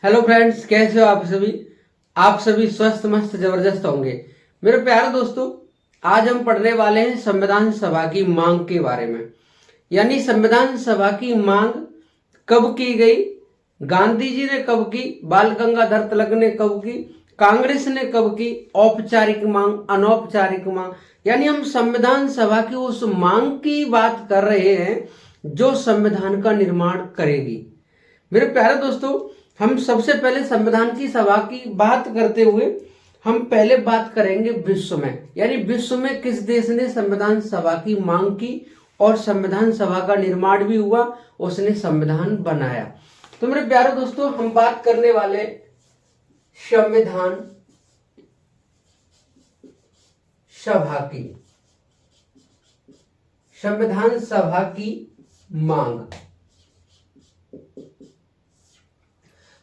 Hello friends, कैसे हो आप सभी स्वस्थ मस्त जबरदस्त होंगे। मेरे प्यारे दोस्तों, आज हम पढ़ने वाले हैं संविधान सभा की मांग के बारे में। यानी संविधान सभा की मांग कब की गई, गांधी जी ने कब की, बाल गंगाधर तिलक ने कब की, कांग्रेस ने कब की, औपचारिक मांग, अनौपचारिक मांग। यानी हम संविधान सभा की उस मांग की बात कर रहे हैं जो संविधान का निर्माण करेगी। मेरे प्यारे दोस्तों, हम सबसे पहले संविधान की सभा की बात करते हुए हम पहले बात करेंगे विश्व में। यानी विश्व में किस देश ने संविधान सभा की मांग की और संविधान सभा का निर्माण भी हुआ, उसने संविधान बनाया। तो मेरे प्यारे दोस्तों, हम बात करने वाले संविधान सभा की, संविधान सभा की मांग।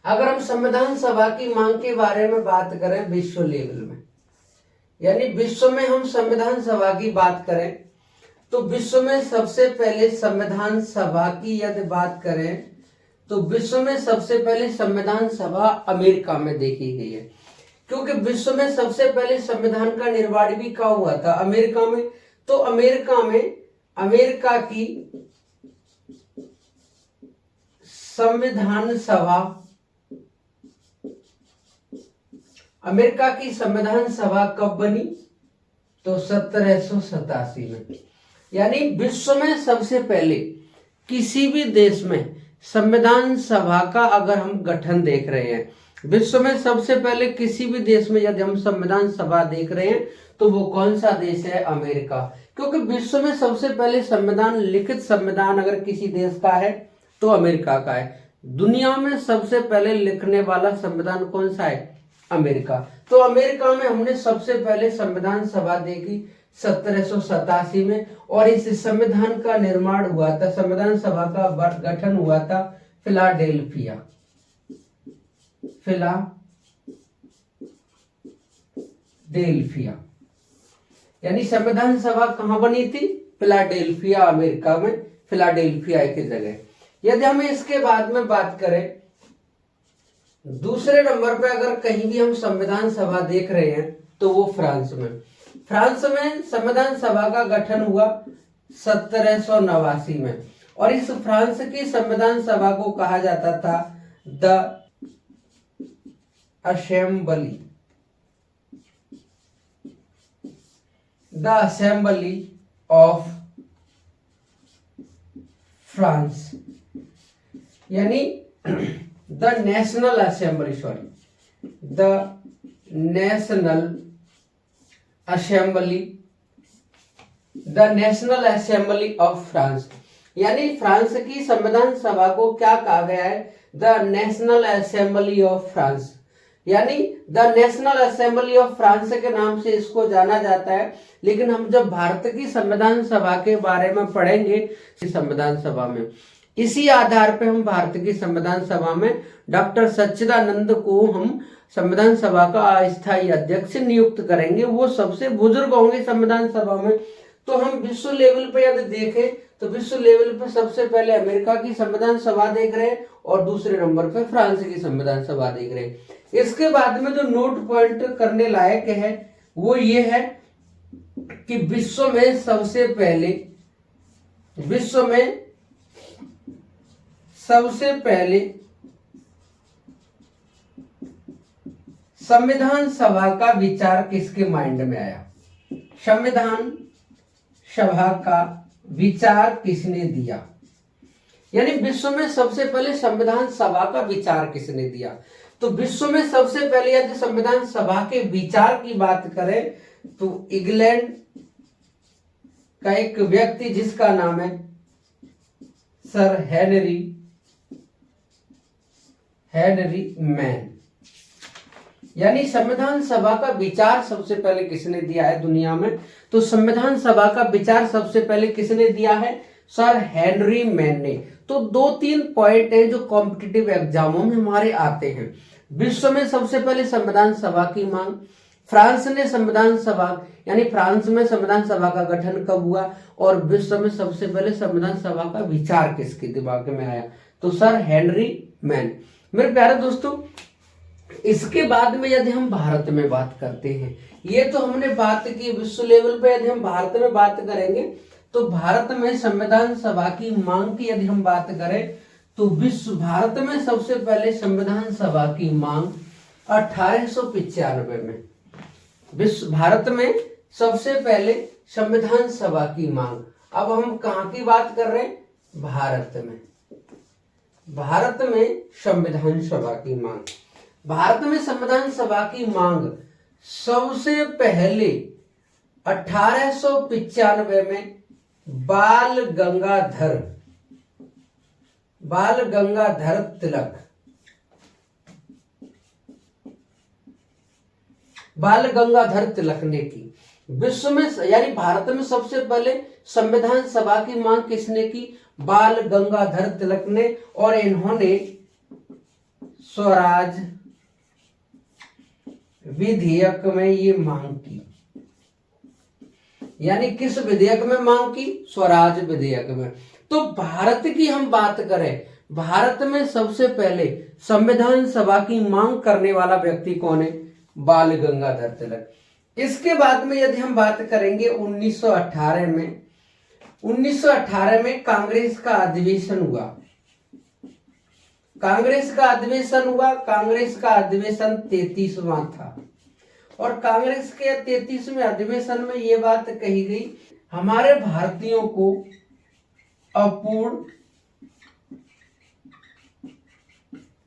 अगर हम संविधान सभा की मांग के बारे में बात करें विश्व लेवल में, यानी विश्व में हम संविधान सभा की बात करें तो विश्व में सबसे पहले संविधान सभा की यदि बात करें तो विश्व में सबसे पहले संविधान सभा अमेरिका में देखी गई है। क्योंकि विश्व में सबसे पहले संविधान का निर्माण भी कहाँ हुआ था? अमेरिका में। तो अमेरिका में अमेरिका की संविधान सभा, अमेरिका की संविधान सभा कब बनी? तो 1787 में। यानी विश्व में सबसे पहले किसी भी देश में संविधान सभा का अगर हम गठन देख रहे हैं, विश्व में सबसे पहले किसी भी देश में यदि हम संविधान सभा देख रहे हैं तो वो कौन सा देश है? अमेरिका। क्योंकि विश्व में सबसे पहले संविधान, लिखित संविधान अगर किसी देश का है तो अमेरिका का है। दुनिया में सबसे पहले लिखने वाला संविधान कौन सा है? अमेरिका। तो अमेरिका में हमने सबसे पहले संविधान सभा देखी 1787 में, और इस संविधान का निर्माण हुआ था, संविधान सभा का गठन हुआ था फिलाडेल्फिया। यानी संविधान सभा कहां बनी थी? फिलाडेल्फिया, अमेरिका में, फिलाडेल्फिया की जगह। यदि हम इसके बाद में बात करें दूसरे नंबर पे, अगर कहीं भी हम संविधान सभा देख रहे हैं तो वो फ्रांस में। फ्रांस में संविधान सभा का गठन हुआ 1789 में, और इस फ्रांस की संविधान सभा को कहा जाता था द असेंबली ऑफ फ्रांस। यानी the national assembly of France. यानी फ्रांस की संविधान सभा को क्या कहा गया है? The national assembly of France. यानी the national assembly of France के नाम से इसको जाना जाता है। लेकिन हम जब भारत की संविधान सभा के बारे में पढ़ेंगे संविधान सभा में, इसी आधार पर हम भारत की संविधान सभा में डॉक्टर सच्चिदानंद को हम संविधान सभा का अस्थायी अध्यक्ष नियुक्त करेंगे। वो सबसे बुजुर्ग होंगे संविधान सभा में। तो हम विश्व लेवल पे यदि देखें तो विश्व लेवल पे सबसे पहले अमेरिका की संविधान सभा देख रहे हैं और दूसरे नंबर पे फ्रांस की संविधान सभा देख रहे हैं। इसके बाद में जो नोट पॉइंट करने लायक है वो ये है कि विश्व में सबसे संविधान सभा का विचार किसके माइंड में आया? संविधान सभा का विचार किसने दिया? यानी विश्व में सबसे पहले संविधान सभा का विचार किसने दिया? तो विश्व में सबसे पहले यदि संविधान सभा के विचार की बात करें तो इंग्लैंड का एक व्यक्ति जिसका नाम है सर हेनरी मैन। यानी संविधान सभा का विचार सबसे पहले किसने दिया है दुनिया में? तो संविधान सभा का विचार सबसे पहले किसने दिया है? सर हेनरी मैन ने। तो 2-3 पॉइंट है जो कॉम्पिटिटिव एग्जामों में हमारे आते हैं। विश्व में सबसे पहले संविधान सभा की मांग, फ्रांस ने संविधान सभा, यानी फ्रांस में संविधान सभा का गठन कब हुआ, और विश्व में सबसे पहले संविधान सभा का विचार किसके दिमाग में आया? तो सर हेनरी मैन। मेरे प्यारे दोस्तों, इसके बाद में यदि हम भारत में बात करते हैं, ये तो हमने बात की विश्व लेवल पे, यदि हम भारत में बात करेंगे तो भारत में संविधान सभा की मांग की यदि हम बात करें तो भारत में सबसे पहले संविधान सभा की मांग 1895 में, भारत में सबसे पहले संविधान सभा की मांग। अब हम कहाँ की बात कर रहे हैं? भारत में संविधान सभा की मांग। भारत में संविधान सभा की मांग सबसे पहले 1895 में बाल गंगाधर तिलक ने की। विश्व में यानी भारत में सबसे पहले संविधान सभा की मांग किसने की? बाल गंगाधर तिलक ने। और इन्होंने स्वराज विधेयक में ये मांग की। यानी किस विधेयक में मांग की? स्वराज विधेयक में। तो भारत की हम बात करें, भारत में सबसे पहले संविधान सभा की मांग करने वाला व्यक्ति कौन है? बाल गंगाधर तिलक। इसके बाद में यदि हम बात करेंगे 1918 में कांग्रेस का अधिवेशन हुआ। कांग्रेस का अधिवेशन 33वां था। और कांग्रेस के 33वें अधिवेशन में ये बात कही गई, हमारे भारतीयों को अपूर्ण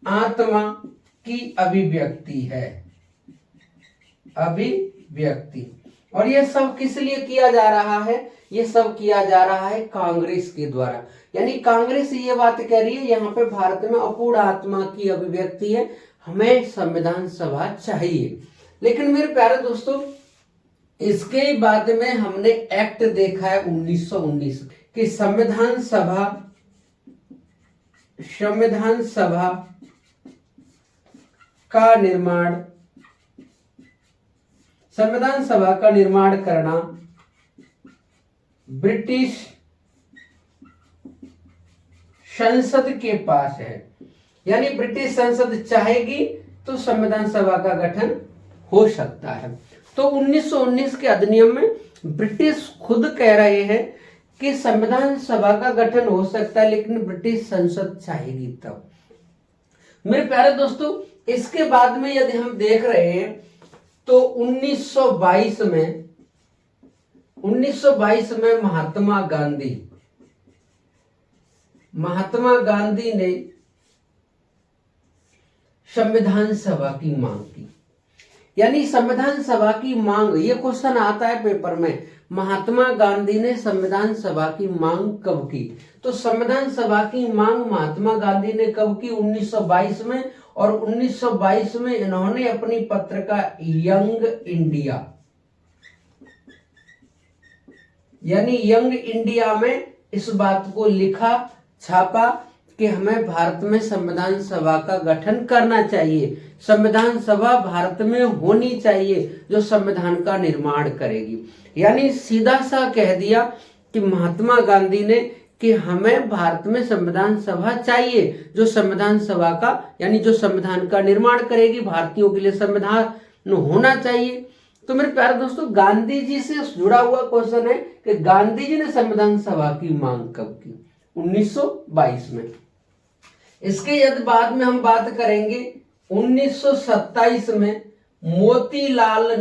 आत्मा की अभिव्यक्ति है। और ये सब किस लिए किया जा रहा है? ये सब किया जा रहा है कांग्रेस के द्वारा। यानी कांग्रेस ये बात कह रही है यहाँ पे भारत में अपूर्ण आत्मा की अभिव्यक्ति है, हमें संविधान सभा चाहिए। लेकिन मेरे प्यारे दोस्तों, इसके बाद में हमने एक्ट देखा है 1919 कि संविधान सभा का निर्माण करना ब्रिटिश संसद के पास है। यानी ब्रिटिश संसद चाहेगी तो संविधान सभा का गठन हो सकता है। तो 1919 के अधिनियम में ब्रिटिश खुद कह रहे हैं कि संविधान सभा का गठन हो सकता है, लेकिन ब्रिटिश संसद चाहेगी तब। मेरे प्यारे दोस्तों, इसके बाद में यदि हम देख रहे हैं तो 1922 में महात्मा गांधी ने संविधान सभा की मांग की। यानी संविधान सभा की मांग, ये क्वेश्चन आता है पेपर में, महात्मा गांधी ने संविधान सभा की मांग कब की? तो संविधान सभा की मांग महात्मा गांधी ने कब की? 1922 में। और 1922 में इन्होंने अपनी पत्रिका यंग इंडिया में इस बात को लिखा, छापा कि हमें भारत में संविधान सभा का गठन करना चाहिए, संविधान सभा भारत में होनी चाहिए जो संविधान का निर्माण करेगी। यानी सीधा सा कह दिया कि महात्मा गांधी ने कि हमें भारत में संविधान सभा चाहिए जो संविधान सभा का यानी जो संविधान का निर्माण करेगी, भारतीयों के लिए संविधान होना चाहिए। तो मेरे प्यारे दोस्तों, गांधी जी से जुड़ा हुआ क्वेश्चन है कि गांधी जी ने संविधान सभा की मांग कब की? 1922 में। इसके यदि बाद में हम बात करेंगे 1927 में मोतीलाल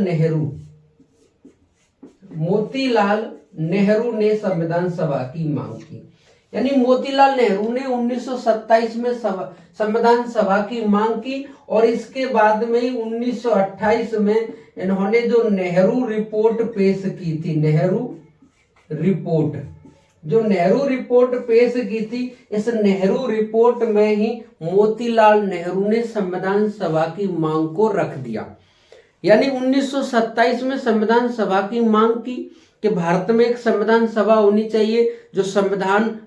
नेहरू ने संविधान सभा की मांग की। यानी मोतीलाल नेहरू ने 1927 में संविधान सभा की मांग की। और इसके बाद में ही 1928 में इन्होंने जो नेहरू रिपोर्ट पेश की थी, जो नेहरू रिपोर्ट पेश की थी, इस नेहरू रिपोर्ट में ही मोतीलाल नेहरू ने संविधान सभा की मांग को रख दिया। यानी 1927 में संविधान सभा की मांग की कि भारत में एक संविधान सभा होनी चाहिए जो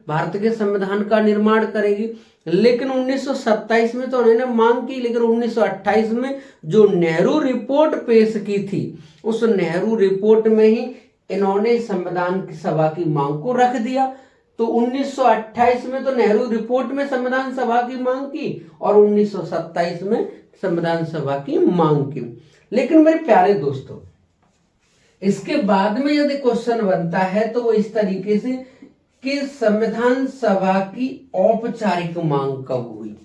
भारत के संविधान का निर्माण करेगी। लेकिन 1927 में तो उन्होंने मांग की, लेकिन 1928 में जो नेहरू रिपोर्ट पेश की थी, उस नेहरू रिपोर्ट में ही इन्होंने संविधान सभा की मांग को रख दिया। तो 1928 में तो नेहरू रिपोर्ट में संविधान सभा की मांग की और 1927 में संविधान सभा की मांग की। लेकिन मेरे प्यारे दोस्तों, इसके बाद में यदि क्वेश्चन बनता है तो वो इस तरीके से कि संविधान सभा की औपचारिक मांग कब हुई।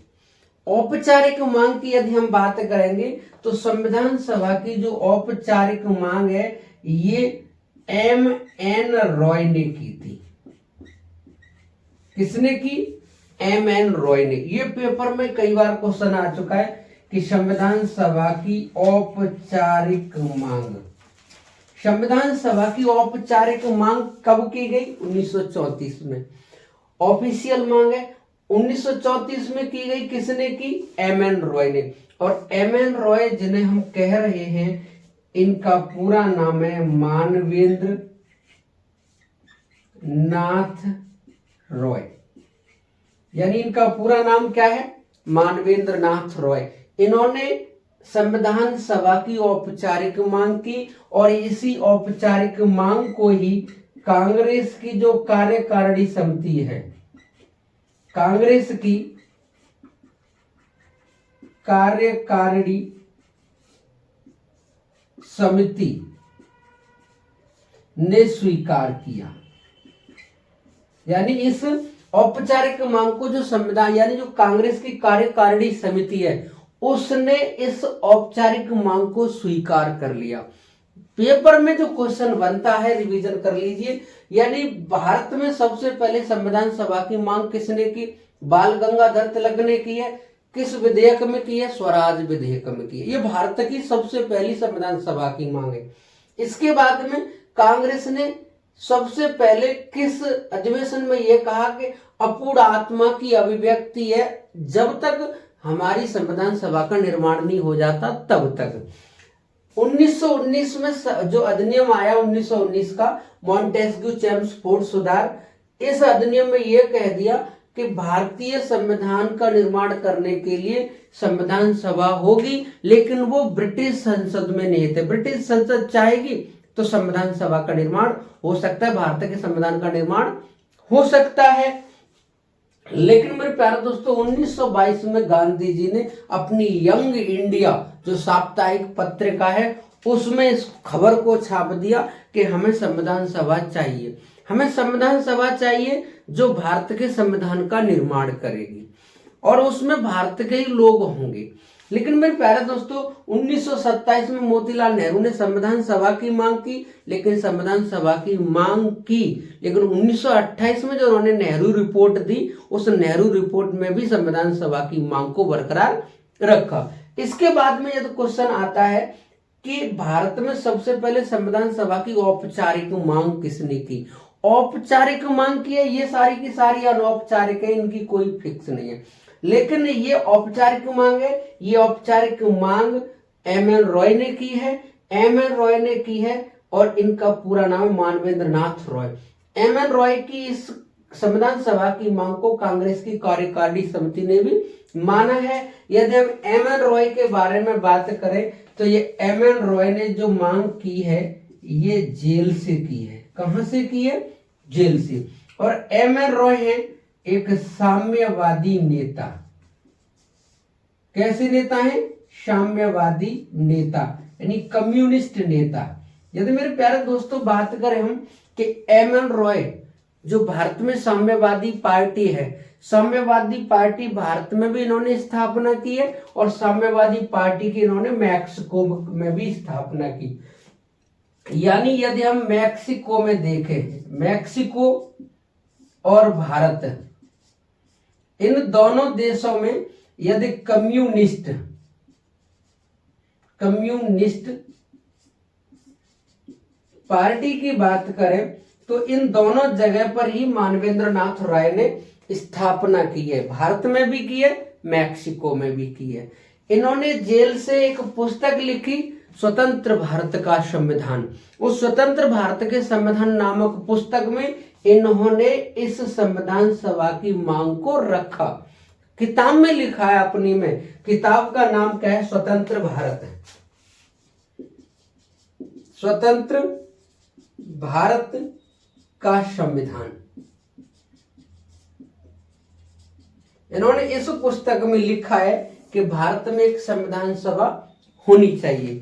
औपचारिक मांग की यदि हम बात करेंगे तो संविधान सभा की जो औपचारिक मांग है ये M.N. रॉय ने की थी। किसने की? M.N. रॉय ने। ये पेपर में कई बार क्वेश्चन आ चुका है कि संविधान सभा की औपचारिक मांग, संविधान सभा की औपचारिक मांग कब की गई? 1934 में। ऑफिशियल मांग है 1934 में की गई। किसने की? M.N. रॉय ने। और M.N. रॉय जिन्हें हम कह रहे हैं, इनका पूरा नाम है मानवेंद्र नाथ रॉय, यानी इनका पूरा नाम क्या है? मानवेंद्र नाथ रॉय। इन्होंने संविधान सभा की औपचारिक मांग की और इसी औपचारिक मांग को ही कांग्रेस की जो कार्यकारिणी समिति है, कांग्रेस की कार्यकारिणी समिति ने स्वीकार किया। यानी इस औपचारिक मांग को जो संविधान यानी जो कांग्रेस की कार्यकारिणी समिति है उसने इस औपचारिक मांग को स्वीकार कर लिया। पेपर में जो क्वेश्चन बनता है रिवीजन कर लीजिए। यानी भारत में सबसे पहले संविधान सभा की मांग किसने की? बाल गंगाधर तिलक ने की है। किस विधेयक में की है? स्वराज विधेयक में की है। ये भारत की सबसे पहली संविधान सभा की मांग है। इसके बाद में कांग्रेस ने सबसे पहले किस अधिवेशन में यह कहा कि अपूर्ण आत्मा की अभिव्यक्ति है, जब तक हमारी संविधान सभा का निर्माण नहीं हो जाता तब तक। 1919 में जो अधिनियम आया 1919 का मॉन्टेस्क्यू चेम्सफोर्ड सुधार, इस अधिनियम में यह कह दिया कि भारतीय संविधान का निर्माण करने के लिए संविधान सभा होगी, लेकिन वो ब्रिटिश संसद में नहीं थे। ब्रिटिश संसद चाहेगी तो संविधान सभा का निर्माण हो सकता है, भारत के संविधान का निर्माण हो सकता है। लेकिन मेरे प्यारे दोस्तों 1922 में गांधी जी ने अपनी यंग इंडिया जो साप्ताहिक पत्रिका है उसमें इस खबर को छाप दिया कि हमें संविधान सभा चाहिए, हमें संविधान सभा चाहिए जो भारत के संविधान का निर्माण करेगी और उसमें भारत के ही लोग होंगे। लेकिन मेरे प्यारे दोस्तों 1927 में मोतीलाल नेहरू ने संविधान सभा की मांग की, लेकिन संविधान सभा की मांग की, लेकिन 1928 में जो उन्होंने नेहरू रिपोर्ट दी उस नेहरू रिपोर्ट में भी संविधान सभा की मांग को बरकरार रखा। इसके बाद में यदि क्वेश्चन आता है कि भारत में सबसे पहले संविधान सभा की औपचारिक मांग किसने की? औपचारिक मांग की है, ये सारी की सारी अनौपचारिक है, इनकी कोई फिक्स नहीं है। लेकिन ये औपचारिक मांग है, ये औपचारिक मांग M.N. रॉय ने की है, M.N. रॉय ने की है और इनका पूरा नाम है मानवेंद्र नाथ रॉय। M.N. रॉय की इस संविधान सभा की मांग को कांग्रेस की कार्यकारिणी समिति ने भी माना है। यदि हम M.N. रॉय के बारे में बात करें तो ये M.N. रॉय ने जो मांग की है ये जेल से की है। कहां से की है? जेल से। और M.N. रॉय है एक साम्यवादी नेता। कैसे नेता है? साम्यवादी नेता यानी कम्युनिस्ट नेता। यदि मेरे प्यारे दोस्तों बात करें हम कि M.N. रॉय जो भारत में साम्यवादी पार्टी है, साम्यवादी पार्टी भारत में भी इन्होंने स्थापना की है और साम्यवादी पार्टी की इन्होंने मैक्सिको में भी स्थापना की। यानी यदि हम मैक्सिको में देखें, मैक्सिको और भारत इन दोनों देशों में यदि कम्युनिस्ट पार्टी की बात करें तो इन दोनों जगह पर ही मानवेंद्र नाथ रॉय ने स्थापना की है। भारत में भी की है, मैक्सिको में भी की है। इन्होंने जेल से एक पुस्तक लिखी, स्वतंत्र भारत का संविधान। उस स्वतंत्र भारत के संविधान नामक पुस्तक में इन्होंने इस संविधान सभा की मांग को रखा। किताब में लिखा है अपनी में, किताब का नाम क्या है? स्वतंत्र भारत है, स्वतंत्र भारत का संविधान। इन्होंने इस पुस्तक में लिखा है कि भारत में एक संविधान सभा होनी चाहिए।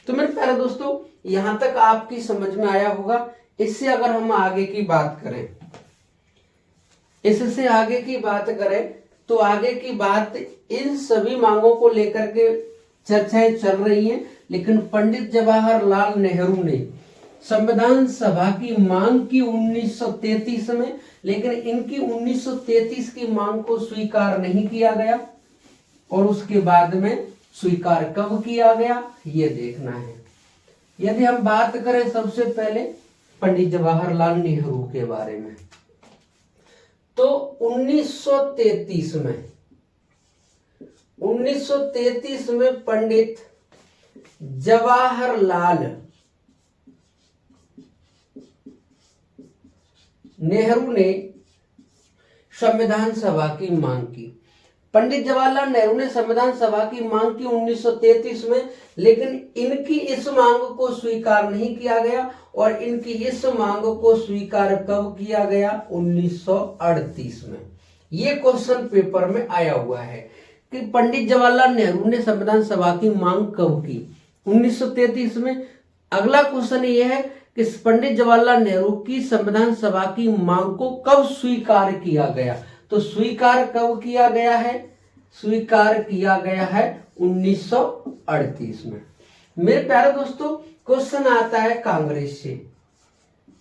तो मेरे प्यारे दोस्तों, यहां तक आपकी समझ में आया होगा। इससे अगर हम आगे की बात करें, इससे आगे की बात करें तो आगे की बात इन सभी मांगों को लेकर के चर्चाएं चल रही हैं, लेकिन पंडित जवाहरलाल नेहरू ने संविधान सभा की मांग की 1933 में, लेकिन इनकी 1933 की मांग को स्वीकार नहीं किया गया। और उसके बाद में स्वीकार कब किया गया ये देखना है। यदि हम बात करें सबसे पहले पंडित जवाहरलाल नेहरू के बारे में, तो 1933 में पंडित जवाहरलाल नेहरू ने संविधान सभा की मांग की। पंडित जवाहरलाल नेहरू ने संविधान सभा की मांग की 1933 में, लेकिन इनकी इस मांग को स्वीकार नहीं किया गया। और इनकी इस मांग को स्वीकार कब किया गया? 1938 में। ये क्वेश्चन पेपर में आया हुआ है कि पंडित जवाहरलाल नेहरू ने संविधान सभा की मांग कब की? 1933 में। अगला क्वेश्चन ये है कि पंडित जवाहरलाल नेहरू की संविधान सभा की मांग को कब स्वीकार किया गया? तो स्वीकार कब किया गया है? स्वीकार किया गया है 1938 में। मेरे प्यारे दोस्तों, क्वेश्चन आता है कांग्रेस से।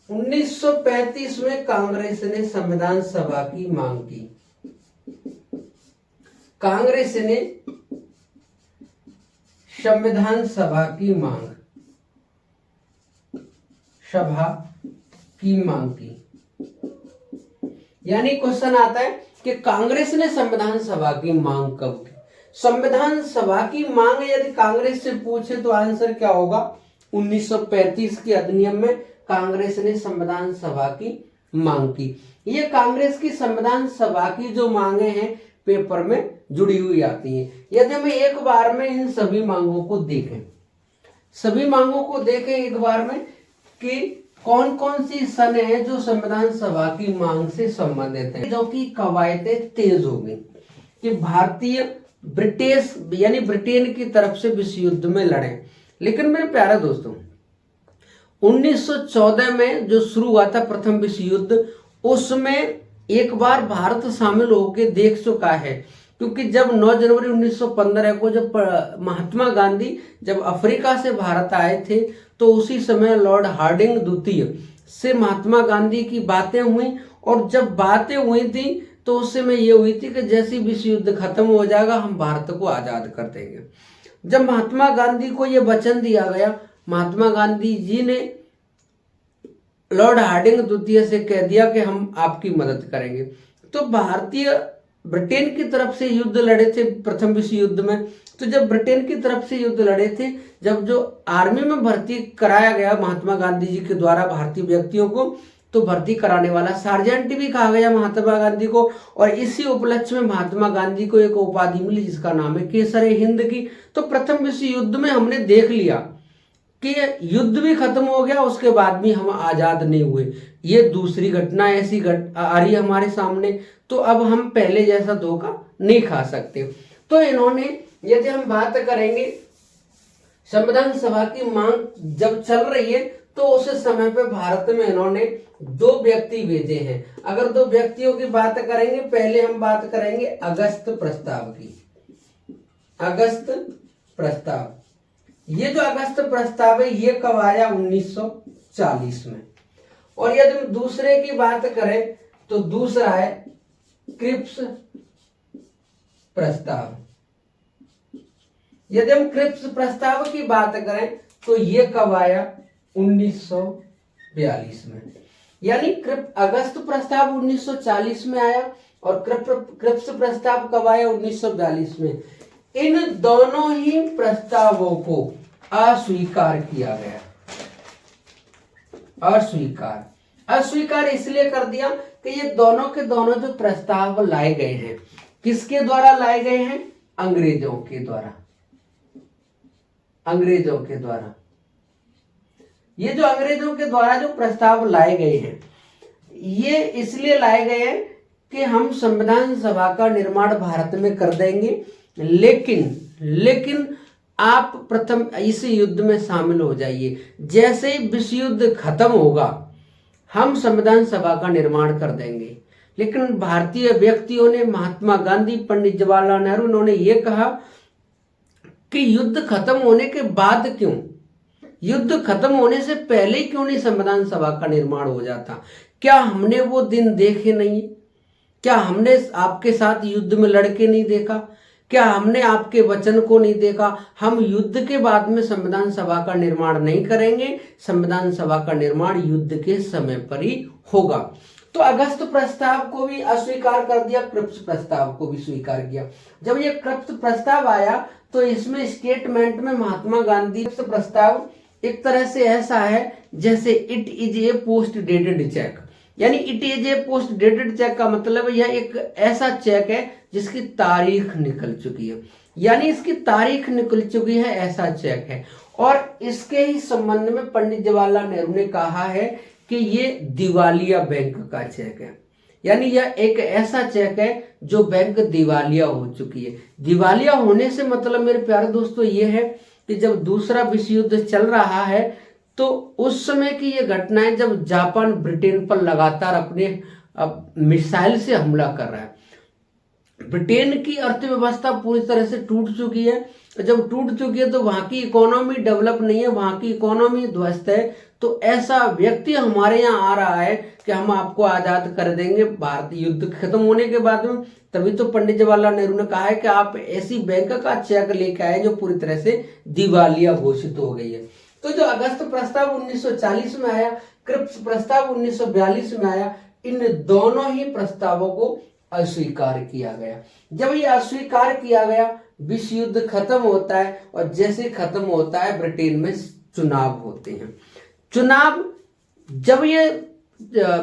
1935 में कांग्रेस ने संविधान सभा की मांग की। कांग्रेस ने संविधान सभा की मांग की। यानी क्वेश्चन आता है कि कांग्रेस ने संविधान सभा की मांग कब की? संविधान सभा की मांग यदि कांग्रेस से पूछे तो आंसर क्या होगा? 1935 के अधिनियम में कांग्रेस ने संविधान सभा की मांग की। ये कांग्रेस की संविधान सभा की जो मांगे हैं पेपर में जुड़ी हुई आती हैं। यदि हम एक बार में इन सभी मांगों को देखें, एक बार में कि कौन कौन सी सन है जो संविधान सभा की मांग से संबंधित है, जो कि कवायदें तेज हो गई कि भारतीय ब्रिटिश यानी ब्रिटेन की तरफ से विश्व युद्ध में लड़े। लेकिन मेरे प्यारे दोस्तों, 1914 में जो शुरू हुआ था प्रथम विश्व युद्ध, उसमें एक बार भारत शामिल होकर देख चुका है। क्योंकि जब 9 जनवरी 1915 को जब महात्मा गांधी जब अफ्रीका से भारत आए थे, तो उसी समय लॉर्ड हार्डिंग द्वितीय से महात्मा गांधी की बातें हुई। और जब बातें हुई थी तो उस समय ये हुई थी कि जैसे विश्व युद्ध खत्म हो जाएगा हम भारत को आजाद कर देंगे। जब महात्मा गांधी को ये वचन दिया गया, महात्मा गांधी जी ने लॉर्ड हार्डिंग द्वितीय से कह दिया कि हम आपकी मदद करेंगे। तो भारतीय ब्रिटेन की तरफ से युद्ध लड़े थे प्रथम विश्व युद्ध में। तो जब ब्रिटेन की तरफ से युद्ध लड़े थे, जब जो आर्मी में भर्ती कराया गया महात्मा गांधी जी के द्वारा भारतीय व्यक्तियों को, तो भर्ती कराने वाला सार्जेंट भी कहा गया महात्मा गांधी को। और इसी उपलक्ष्य में महात्मा गांधी को एक उपाधि मिली जिसका नाम है केसरे हिंद की। तो प्रथम विश्व युद्ध में हमने देख लिया कि युद्ध भी खत्म हो गया, उसके बाद भी हम आजाद नहीं हुए। ये दूसरी घटना ऐसी आ रही है हमारे सामने। तो अब हम पहले जैसा धोखा नहीं खा सकते। तो इन्होंने, यदि हम बात करेंगे संविधान सभा की मांग जब चल रही है, तो उस समय पे भारत में इन्होंने 2 व्यक्ति भेजे हैं। अगर 2 व्यक्तियों की बात करेंगे, पहले हम बात करेंगे अगस्त प्रस्ताव की। अगस्त प्रस्ताव, ये जो अगस्त प्रस्ताव है ये कब आया? 1940 में। और यदि हम दूसरे की बात करें तो दूसरा है क्रिप्स प्रस्ताव। यदि हम क्रिप्स प्रस्ताव की बात करें तो ये कब आया? 1942 में। यानी अगस्त प्रस्ताव 1940 में आया और क्रिप्स प्रस्ताव कब आया? 1942 में। इन दोनों ही प्रस्तावों को अस्वीकार किया गया। अस्वीकार इसलिए कर दिया कि ये दोनों के दोनों जो प्रस्ताव लाए गए हैं, किसके द्वारा लाए गए हैं? अंग्रेजों के द्वारा। ये जो अंग्रेजों के द्वारा जो प्रस्ताव लाए गए हैं, ये इसलिए लाए गए हैं कि हम संविधान सभा का निर्माण भारत में कर देंगे, लेकिन आप प्रथम इस युद्ध में शामिल हो जाइए। जैसे ही विश्व युद्ध खत्म होगा हम संविधान सभा का निर्माण कर देंगे। लेकिन भारतीय व्यक्तियों ने, महात्मा गांधी, पंडित जवाहरलाल नेहरू, उन्होंने ये कहा कि युद्ध खत्म होने के बाद क्यों, युद्ध खत्म होने से पहले क्यों नहीं संविधान सभा का निर्माण हो जाता। क्या हमने वो दिन देखे नहीं? क्या हमने आपके साथ युद्ध में लड़के नहीं देखा? क्या हमने आपके वचन को नहीं देखा? हम युद्ध के बाद में संविधान सभा का निर्माण नहीं करेंगे, संविधान सभा का निर्माण युद्ध के समय पर ही होगा। तो अगस्त प्रस्ताव को भी अस्वीकार कर दिया, क्रिप्स प्रस्ताव को भी स्वीकार किया। जब ये क्रिप्स प्रस्ताव आया तो इसमें स्टेटमेंट में महात्मा गांधी प्रस्ताव एक तरह से ऐसा है जैसे it is a post dated cheque, यानी it is a post dated cheque का मतलब यह एक ऐसा चेक है जिसकी तारीख निकल चुकी है, यानी इसकी तारीख निकल चुकी है, ऐसा चेक है। और इसके ही संबंध में पंडित जवाहरलाल नेहरू ने कहा है कि ये दिवालिया बैंक का चेक है, यानी यह एक ऐसा चेक है जो बैंक दिवालिया हो चुकी है। दिवालिया होने से मतलब मेरे प्यारे दोस्तों ये है कि जब दूसरा विश्व युद्ध चल रहा है तो उस समय की ये घटनाएं, जब जापान ब्रिटेन पर लगातार अपने मिसाइल से हमला कर रहा है, ब्रिटेन की अर्थव्यवस्था पूरी तरह से टूट चुकी है। जब टूट चुकी है तो वहां की इकोनॉमी डेवलप नहीं है, वहां की इकोनॉमी ध्वस्त है। तो ऐसा व्यक्ति हमारे यहाँ आ रहा है कि हम आपको आजाद कर देंगे भारत युद्ध खत्म होने के बाद में। तभी तो पंडित जवाहरलाल नेहरू ने कहा है कि आप ऐसी बैंक का चेक लेके आए जो पूरी तरह से दिवालिया घोषित हो गई है। तो जो अगस्त प्रस्ताव 1940 में आया, क्रिप्स प्रस्ताव 1942 में आया, इन दोनों ही प्रस्तावों को अस्वीकार किया गया। जब ये अस्वीकार किया गया, विश्व युद्ध खत्म होता है और जैसे खत्म होता है ब्रिटेन में चुनाव होते हैं। चुनाव, जब ये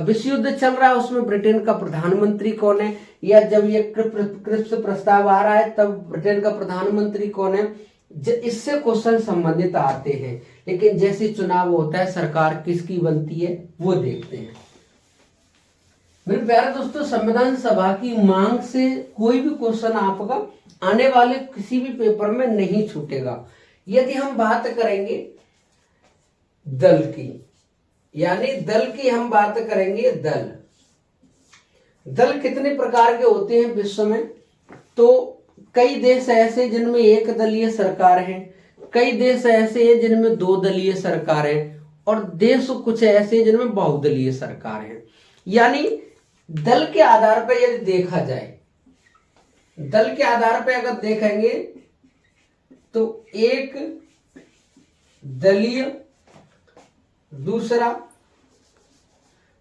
विश्व युद्ध चल रहा है उसमें ब्रिटेन का प्रधानमंत्री कौन है, या जब ये क्रिप्स प्रस्ताव आ रहा है तब ब्रिटेन का प्रधानमंत्री कौन है, इससे क्वेश्चन संबंधित आते हैं। लेकिन जैसे चुनाव होता है सरकार किसकी बनती है वो देखते हैं। मेरे प्यारे दोस्तों, संविधान सभा की मांग से कोई भी क्वेश्चन आपका आने वाले किसी भी पेपर में नहीं छूटेगा। यदि हम बात करेंगे दल की, यानी दल की हम बात करेंगे, दल कितने प्रकार के होते हैं विश्व में? तो कई देश ऐसे जिनमें एक दलीय सरकार है, कई देश ऐसे हैं जिनमें दो दलीय सरकार है, और देश कुछ ऐसे जिनमें बहुदलीय सरकार है। यानी दल के आधार पर यदि देखा जाए, दल के आधार पर अगर देखेंगे तो एक दलीय, दूसरा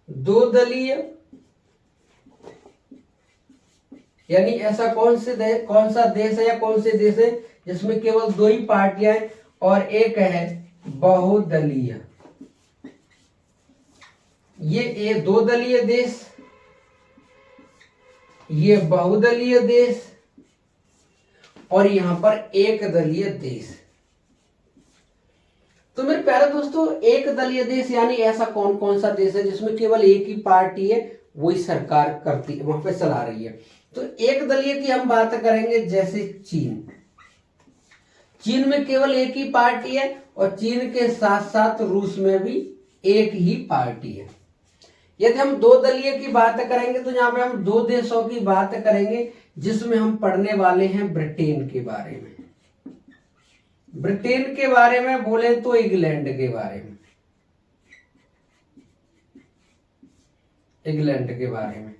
दो दलीय, यानी ऐसा कौन सा देश है या कौन से देश है जिसमें केवल दो ही पार्टियां हैं, और एक है बहुदलीय। ये दो दलीय देश, ये बहुदलीय देश, और यहां पर एक दलीय देश। तो मेरे प्यारे दोस्तों, एक दलीय देश यानी ऐसा कौन कौन सा देश है जिसमें केवल एक ही पार्टी है, वही सरकार करती है, वहां पे चला रही है। तो एक दलीय की हम बात करेंगे जैसे चीन। चीन में केवल एक ही पार्टी है, और चीन के साथ साथ रूस में भी एक ही पार्टी है। यदि हम दो दलीय की बात करेंगे तो यहाँ पे हम दो देशों की बात करेंगे, जिसमें हम पढ़ने वाले हैं ब्रिटेन के बारे में। ब्रिटेन के बारे में बोले तो इंग्लैंड के बारे में, इंग्लैंड के बारे में।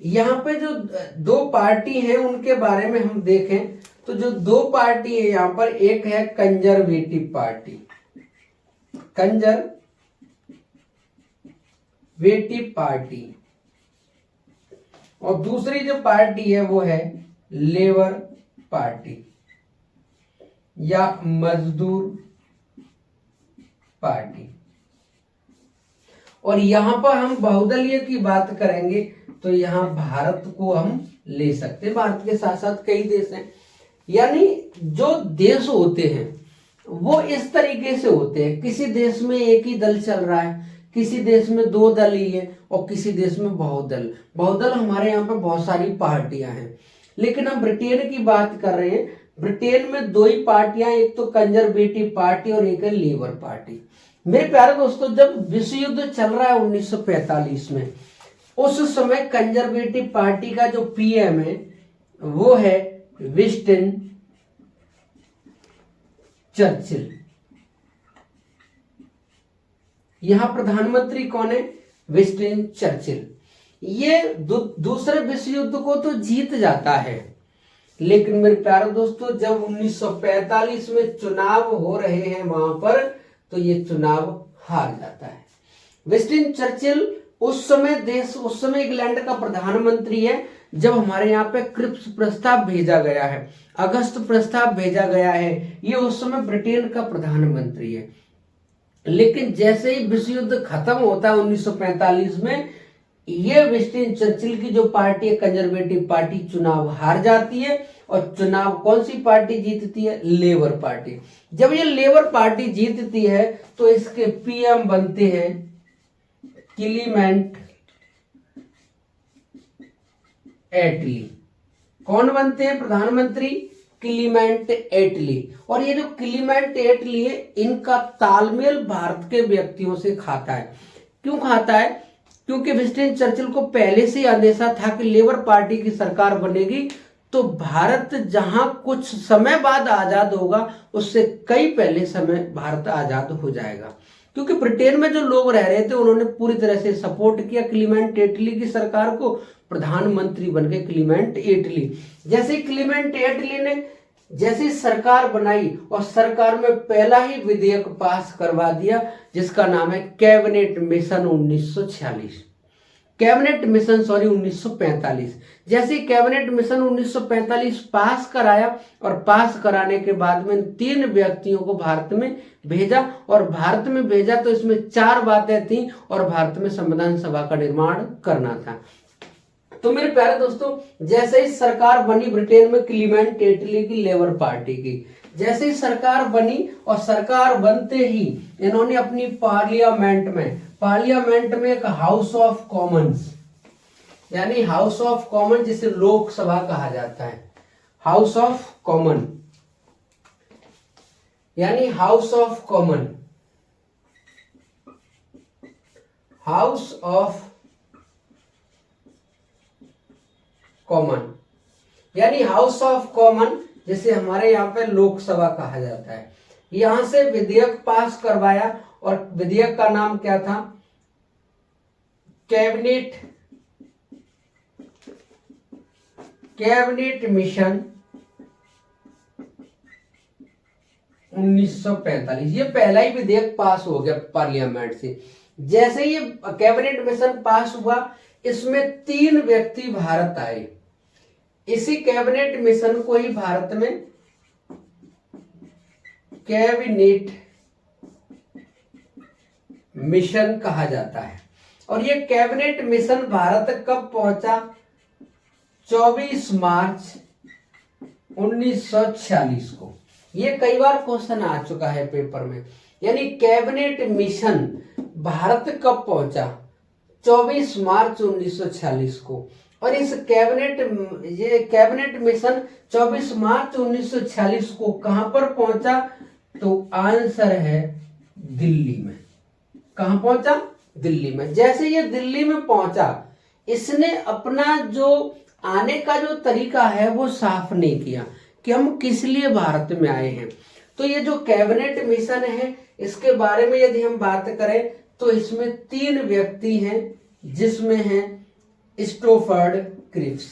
यहाँ पे जो दो पार्टी हैं उनके बारे में हम देखें तो जो दो पार्टी है यहाँ पर, एक है कंजर्वेटिव पार्टी, कंजर्वेटिव पार्टी, और दूसरी जो पार्टी है वो है लेबर पार्टी या मजदूर पार्टी। और यहां पर हम बहुदलीय की बात करेंगे तो यहां भारत को हम ले सकते हैं, भारत के साथ साथ कई देश हैं। यानी जो देश होते हैं वो इस तरीके से होते हैं, किसी देश में एक ही दल चल रहा है, किसी देश में 2 दल ही है और किसी देश में बहुदल। बहुदल हमारे यहाँ पे बहुत सारी पार्टियां हैं, लेकिन हम ब्रिटेन की बात कर रहे हैं। ब्रिटेन में 2 ही पार्टियां, एक तो कंजर्वेटिव पार्टी और एक है लेबर पार्टी। मेरे प्यारे दोस्तों, जब विश्व युद्ध चल रहा है 1945 में, उस समय कंजर्वेटिव पार्टी का जो पीएम है वो है विंस्टन चर्चिल। यहां प्रधानमंत्री कौन है? Winston Churchill. ये दूसरे विश्व युद्ध को तो जीत जाता है, लेकिन मेरे प्यारे दोस्तों जब 1945 में चुनाव हो रहे हैं वहां पर, तो ये चुनाव हार जाता है। विंस्टन चर्चिल उस समय इंग्लैंड का प्रधानमंत्री है जब हमारे यहाँ पे क्रिप्स प्रस्ताव भेजा गया है, अगस्त प्रस्ताव भेजा गया है। ये उस समय ब्रिटेन का प्रधानमंत्री है। लेकिन जैसे ही विश्व युद्ध खत्म होता है 1945 में, ये विंस्टन चर्चिल की जो पार्टी है कंजर्वेटिव पार्टी चुनाव हार जाती है। और चुनाव कौन सी पार्टी जीतती है? Labour party. जब ये लेबर पार्टी जीतती है तो इसके पीएम बनते हैं क्लीमेंट एटली। कौन बनते हैं प्रधानमंत्री? क्लीमेंट एटली। और ये जो क्लीमेंट एटली है, इनका तालमेल भारत के व्यक्तियों से खाता है। क्यों खाता है? क्योंकि विंस्टन चर्चिल को पहले से अंदेशा था कि लेबर पार्टी की सरकार बनेगी तो भारत जहां कुछ समय बाद आजाद होगा, उससे कई पहले समय भारत आजाद हो जाएगा। क्योंकि ब्रिटेन में जो लोग रह रहे थे उन्होंने पूरी तरह से सपोर्ट किया क्लीमेंट एटली की सरकार को। प्रधानमंत्री बन गए क्लीमेंट एटली। जैसे क्लीमेंट एटली ने जैसी सरकार बनाई और सरकार में पहला ही विधेयक पास करवा दिया जिसका नाम है कैबिनेट मिशन 1946। Cabinet mission 1945। जैसे कैबिनेट मिशन 1945 पास कराया और पास कराने के बाद में 3 व्यक्तियों को भारत में भेजा। और भारत में भेजा तो इसमें 4 बातें थी और भारत में संविधान सभा का निर्माण करना था। तो मेरे प्यारे दोस्तों, जैसे ही सरकार बनी ब्रिटेन में क्लीमेंट एटली की लेबर पार्टी की, जैसे ही सरकार बनी और सरकार बनते ही इन्होंने अपनी पार्लियामेंट में एक हाउस ऑफ कॉमन्स, यानी हाउस ऑफ कॉमन जिसे लोकसभा कहा जाता है, हाउस ऑफ कॉमन यानी house of common, house of common यानी हाउस ऑफ कॉमन जिसे हमारे यहाँ पे लोकसभा कहा जाता है। यहां से विधेयक पास करवाया और विधेयक का नाम क्या था? Cabinet mission 1945। ये पहला ही विधेयक पास हो गया पार्लियामेंट से। जैसे ये कैबिनेट मिशन पास हुआ, इसमें 3 व्यक्ति भारत आए। इसी कैबिनेट मिशन को ही भारत में कैबिनेट मिशन कहा जाता है। और ये कैबिनेट मिशन भारत कब पहुंचा? 24 मार्च 1946 को। ये कई बार क्वेश्चन आ चुका है पेपर में। यानी कैबिनेट मिशन भारत कब पहुंचा? 24 मार्च 1946 को। और इस कैबिनेट मिशन 24 मार्च 1946 को कहां पर पहुंचा? तो आंसर है दिल्ली में। कहां पहुंचा? दिल्ली में। जैसे ये दिल्ली में पहुंचा, इसने अपना जो आने का जो तरीका है वो साफ नहीं किया कि हम किस लिए भारत में आए हैं। तो ये जो कैबिनेट मिशन है, इसके बारे में यदि हम बात करें तो इसमें 3 व्यक्ति हैं, जिसमें हैं स्टोफर्ड क्रिप्स।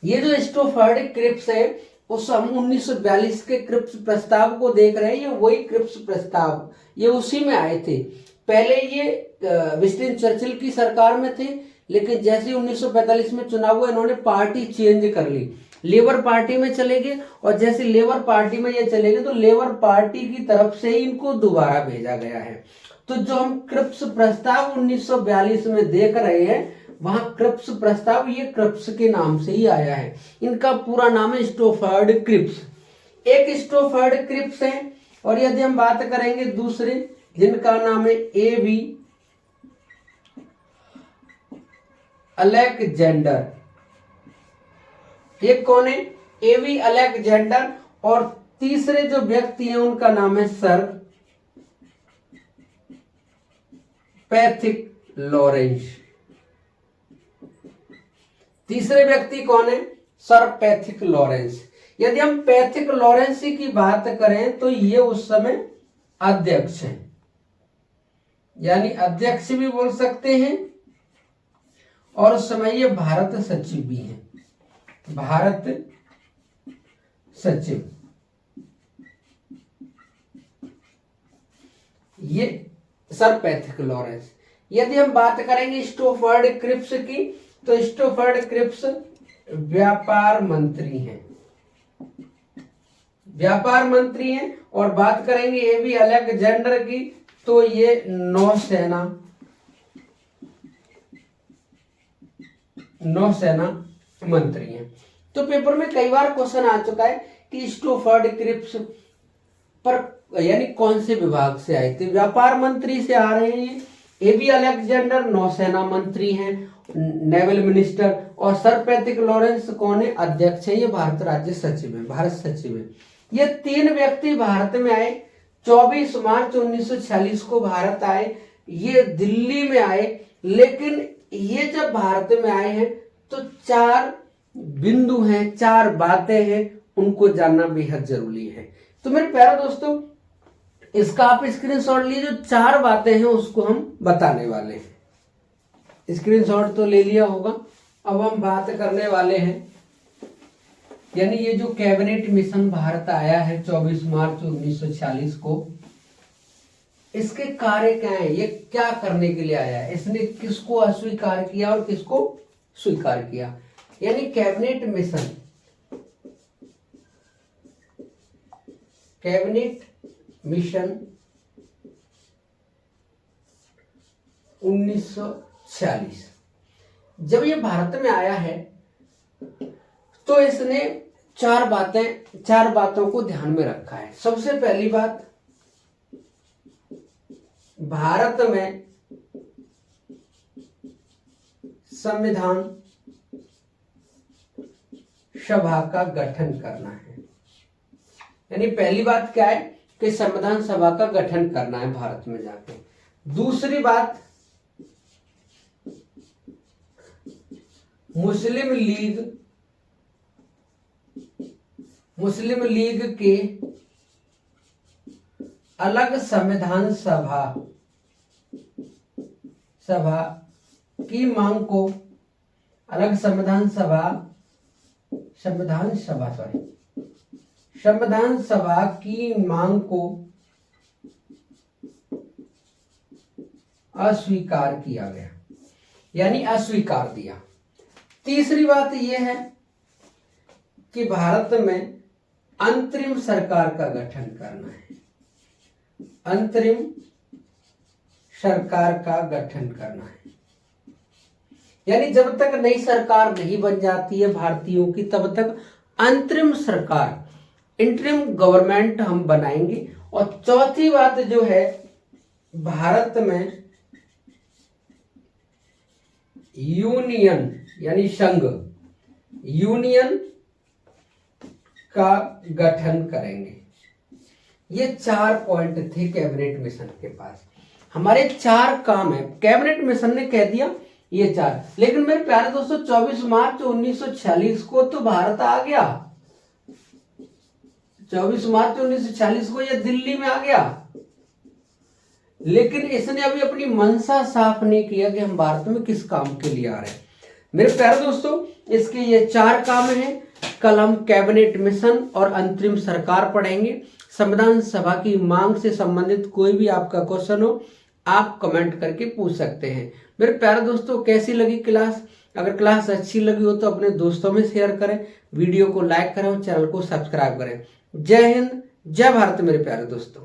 ये जो स्टोफर्ड क्रिप्स है, उस हम 1942 के क्रिप्स प्रस्ताव को देख रहे हैं। ये वही क्रिप्स प्रस्ताव, ये उसी में आए थे। पहले ये विंस्टन चर्चिल की सरकार में थे, लेकिन जैसे 1945 में चुनाव हुआ, इन्होंने पार्टी चेंज कर ली, लेबर पार्टी में चले गए। और जैसे लेबर पार्टी में ये चले गए तो लेबर पार्टी की तरफ से ही इनको दोबारा भेजा गया है। तो जो हम क्रिप्स प्रस्ताव 1942 में देख रहे हैं, वहां क्रिप्स प्रस्ताव ये क्रिप्स के नाम से ही आया है। इनका पूरा नाम है स्टोफर्ड क्रिप्स। एक स्टोफर्ड क्रिप्स है, और यदि हम बात करेंगे दूसरे जिनका नाम है एवी अलेक्जेंडर। ये कौन है? एवी अलेक्जेंडर। और तीसरे जो व्यक्ति हैं उनका नाम है सर पैथिक लॉरेंस। तीसरे व्यक्ति कौन है? Sir Pethick Lawrence. यदि हम पैथिक लॉरेंस की बात करें तो ये उस समय अध्यक्ष हैं, यानी अध्यक्ष भी बोल सकते हैं, और उस समय ये भारत सचिव भी हैं, भारत सचिव। ये सर पैथिक लॉरेंस। यदि हम बात करेंगे स्टोफर्ड क्रिप्स की, तो स्टोफर्ड क्रिप्स व्यापार मंत्री हैं, व्यापार मंत्री हैं। और बात करेंगे एवी अलेक्जेंडर की, तो ये नौसेना मंत्री हैं। तो पेपर में कई बार क्वेश्चन आ चुका है कि स्टोफर्ड क्रिप्स पर यानी कौन से विभाग से आए थे? व्यापार मंत्री से आ रहे हैं। एवी अलेक्जेंडर नौसेना मंत्री हैं, नेवल मिनिस्टर। और सर पैथिक लॉरेंस कौन है? अध्यक्ष है, ये भारत राज्य सचिव है, भारत सचिव है। ये तीन व्यक्ति भारत में आए। 24 मार्च 1946 को भारत आए। ये दिल्ली में आए, लेकिन ये जब भारत में आए हैं तो 4 बिंदु हैं, 4 बातें हैं, उनको जानना बेहद जरूरी है। तो मेरे प्यारे दोस्तों, इसका आप स्क्रीनशॉट लीजिए। जो 4 बातें हैं उसको हम बताने वाले हैं। स्क्रीनशॉट तो ले लिया होगा। अब हम बात करने वाले हैं, यानी ये जो कैबिनेट मिशन भारत आया है 24 मार्च 1946 को, इसके कार्य क्या है? ये क्या करने के लिए आया है? इसने किसको अस्वीकार किया और किसको स्वीकार किया? यानी कैबिनेट मिशन 1946 जब ये भारत में आया है तो इसने 4 बातों को ध्यान में रखा है। सबसे पहली बात, भारत में संविधान सभा का गठन करना है। यानी पहली बात क्या है कि संविधान सभा का गठन करना है भारत में जाके। दूसरी बात, मुस्लिम लीग के अलग संविधान सभा की मांग को, अलग संविधान सभा की मांग को अस्वीकार किया गया, यानी अस्वीकार दिया। तीसरी बात यह है कि भारत में अंतरिम सरकार का गठन करना है, अंतरिम सरकार का गठन करना है। यानी जब तक नई सरकार नहीं बन जाती है भारतीयों की, तब तक अंतरिम सरकार, इंटरिम गवर्नमेंट हम बनाएंगे। और चौथी बात जो है, भारत में यूनियन यानी संघ, यूनियन का गठन करेंगे। ये 4 पॉइंट थे कैबिनेट मिशन के पास। हमारे 4 काम है। कैबिनेट मिशन ने कह दिया ये 4, लेकिन मेरे प्यारे दोस्तों 24 मार्च 1946 को तो भारत आ गया। 24 मार्च 1946 को ये दिल्ली में आ गया, लेकिन इसने अभी अपनी मंशा साफ नहीं किया कि हम भारत में किस काम के लिए आ रहे हैं। मेरे प्यारे दोस्तों, इसके ये 4 काम हैं। कल हम कैबिनेट मिशन और अंतरिम सरकार पढ़ेंगे। संविधान सभा की मांग से संबंधित कोई भी आपका क्वेश्चन हो, आप कमेंट करके पूछ सकते हैं। मेरे प्यारे दोस्तों, कैसी लगी क्लास? अगर क्लास अच्छी लगी हो तो अपने दोस्तों में शेयर करें, वीडियो को लाइक करें और चैनल को सब्सक्राइब करें। जय हिंद, जय भारत मेरे प्यारे दोस्तों।